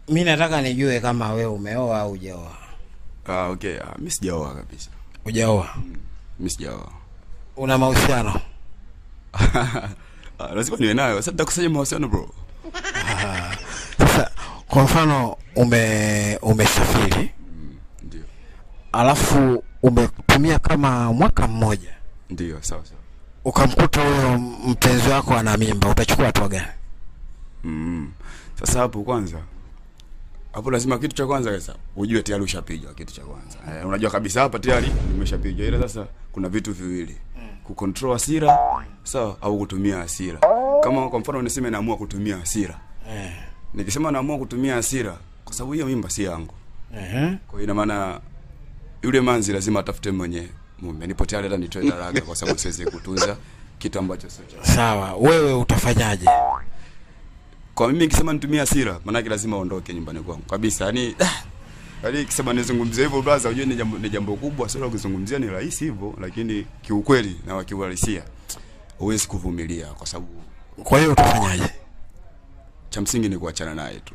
Mimi nataka nijue kama wewe umeoa au hujaoa. Okay, mimi sijaoa kabisa. Hujaoa? Mimi sijaoa. Una mahusiano? Lazima niwe nayo. Sasa nitakusanya mahusiano bro. Sasa kwa mfano umesafiri. Ndio. Alafu umetumia kama mwaka mmoja. Ndio, sawa. Ukamkuta huyo mpenzi wako ana mimba, utachukua hatua gani? Sasa hapo lazima kitu cha kwanza sasa ujue tayari ushapiga kitu cha kwanza. Unajua kabisa hapa tayari nimeshapiga. Ila sasa kuna vitu viwili. Kucontrol hasira, sawa, au kutumia hasira. Kama kwa mfano niseme naamua kutumia hasira. Nikisema naamua kutumia hasira kwa sababu hiyo mimba si yangu. Kwa ina maana yule manzi lazima atafute mwenye mume. Nipo tayari hata nitoe talaka kwa sababu siwezi kutunza kitu ambacho sio changu. Sawa, wewe utafanyaje? Kwa mimi nikisema nitumia hasira, maana yake lazima aondoke nyumbani kwangu. Kabisa. Yaani nikisema nizungumzie hivyo brother, unajua ni jambo kubwa, sio kuzungumzia ni rahisi hivyo, lakini kiukweli na kiuhalisia huwezi kuvumilia kwa sababu. Kwa hiyo utafanyaje? Cha msingi ni kuachana naye tu.